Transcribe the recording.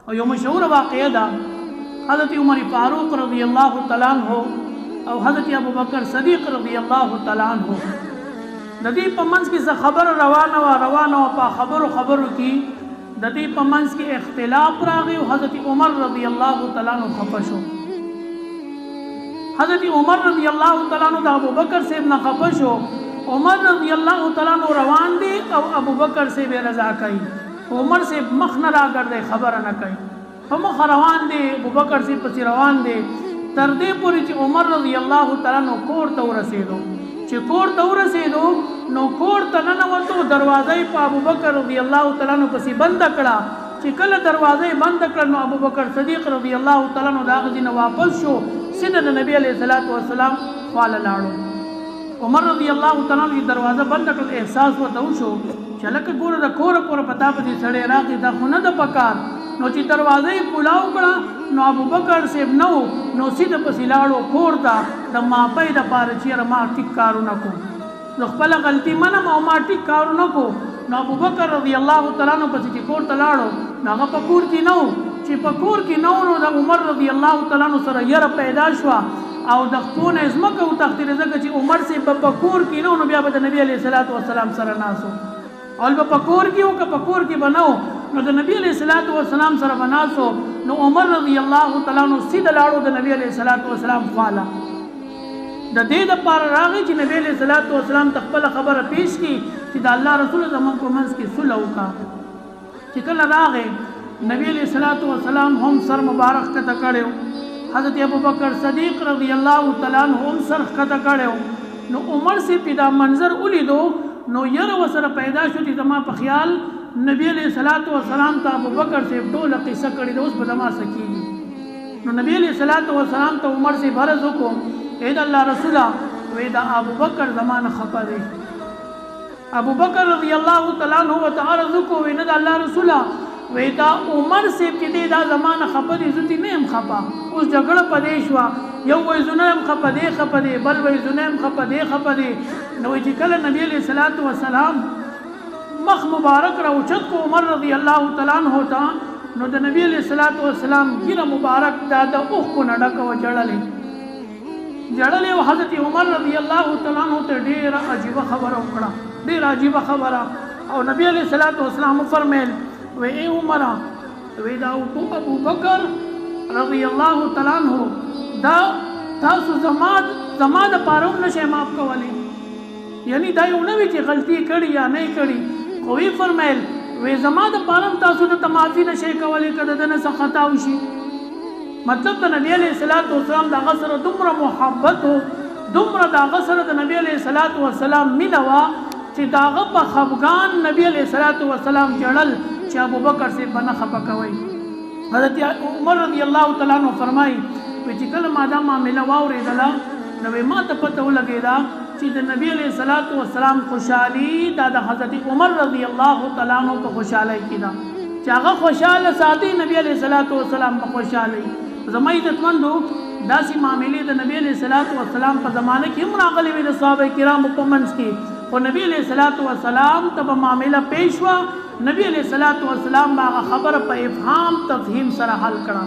او یو مشهور واقعه ده حضرت عمر فاروق رضی الله تعالی عنہ او حضرت ابوبکر صدیق رضی الله تعالی عنہ د دې په منځ کې څه خبر روانه او په خبرو کې د دې په منځ کې اختلاف راغی او حضرت عمر رضی الله تعالی عنہ خفه شو. حضرت عمر رضی الله تعالی عنہ د ابوبکر صاحب نه خفه شو. عمر رضی الله تعالی عنہ روان دي او ابوبکر صاحب رضا کوي. عمر صاحب مخ نه راګرځي خبره نه کوي په مخ روان دي ابوبکر صاحب پسې روان دي تر دې پورې چې عمر رضی الله تعالی عنہ کور ته ورسېدو. چې کور ته ورسېدو نو کور ته ننوتو دروازه په ابوبکر رضی الله تعالی عنہ پسې بند کړه. چې کله دروازه بند کړه نو ابوبکر صدیق رضی الله تعالی عنہ دا غزي نه واپس شو سیده د نبی علیہ الصلوۃ والسلام خواله لاړو. عمر رضی الله تعالی عنہ دروازه بند کړ احساس وته وشو چې لکه ګوره د کور پور پتا پتی سړی راغی دا خو نه د پکار نو چې دروازه کلاو کړه نو ابوبکر صاحب نو سیده پسې لاړو کور ته د ماپې د پاره چې ما ټیک کارونه کو نو خپل غلطي منم او ما ټیک کارونه کو نو ابوبکر رضی الله تعالی عنہ پسې چې کور ته لاړو هغه په کور کې نو چې په کور کې نو د عمر رضی الله تعالی عنہ سره یره پیدا شو او د خپل ازمکه او تخدیر زکه چې عمر سے په کور کې نو بیا به د نبی علیہ الصلوۃ والسلام سره ناسو او په کور کې او په کور کې بناو نو د نبی علیہ الصلوۃ والسلام سره بناسو نو عمر رضی الله تعالی عنہ سیده لاړو د نبی علیہ الصلوۃ والسلام خواله د دې د پار راغی چې نبی علیہ الصلوۃ والسلام خپل خبره پیش کی چې د الله رسول زمون په منځ کې صلح وکا. چې کله راغی نبی علیہ الصلوۃ والسلام هم سر مبارک کته کړو حضرت ابوبکر صدیق رضی الله تعالی عنہ هم سر کته کړو نو عمر سے پیدا منظر ولیدو نو ير وسره پیدا شو چې زما په خیال نبی علیہ الصلوۃ والسلام ته ابوبکر سے ټول قصه کړي د اوس په دما سکیږي نو نبی علیہ الصلوۃ والسلام ته عمر سے فرض وکړو اے د الله رسوله وې دا ابوبکر زمانه خپه دی ابوبکر رضی الله تعالی عنہ وتعالى وکړو وې نه د الله رسوله وې دا عمر سے چې دا زمانه خپه دي زتی نه هم خپه اوس جګړه پدې شو یو وې زنم خپه دي بل وې زنم خپه دي نو چې کله نبی علیہ الصلوۃ والسلام مخ مبارک را اوچت کو عمر رضی الله تعالی عنہ تا نو د نبی علیہ الصلوۃ والسلام ګیره مبارک دا د اوخ کو نډک و جړلې او حضرت عمر رضی الله تعالی عنہ ته ډیر عجیب خبره وکړه او نبی علیہ الصلوۃ والسلام فرمایل وې ای عمر وې دا ابو بکر رضی الله تعالی عنہ دا تاسو زما د پاره نشه معاف کولی یعنی دا یو نوې چې غلطي کړي یا نه کړي خو وی فرمایل وې زما د پاره تاسو ته معافي نشه کولی کده د نه خطا وشي مطلب د نبی علیہ الصلوۃ والسلام د غسر دومره محبت دومره د غسر د نبی علیہ الصلوۃ والسلام مینوا چې داغه په خفغان نبی علیہ الصلوۃ والسلام جړل چې ابوبکر سے بنا خپه کوي. حضرت عمر رضی الله تعالی عنہ فرمایي چې کله ما دا معاملې واورېدله نو ما ته پته ولګېده چې د نبی علیہ الصلوۃ والسلام خوشحالي دا د حضرت عمر رضی الله تعالی عنہ کو خوشاله کیدا چې هغه خوشاله ساتي نبی علیہ الصلوۃ والسلام په خوشاله زما عزتمندو داسې معاملې د نبی علیہ الصلوۃ والسلام په زمانه کې هم راغلي وي د صحابه کرامو په منځ کې او نبی علیہ الصلوۃ والسلام ته معاملہ پیش وا نبی علیہ الصلوۃ والسلام هغه خبر په افهام تفهیم سره حل کړه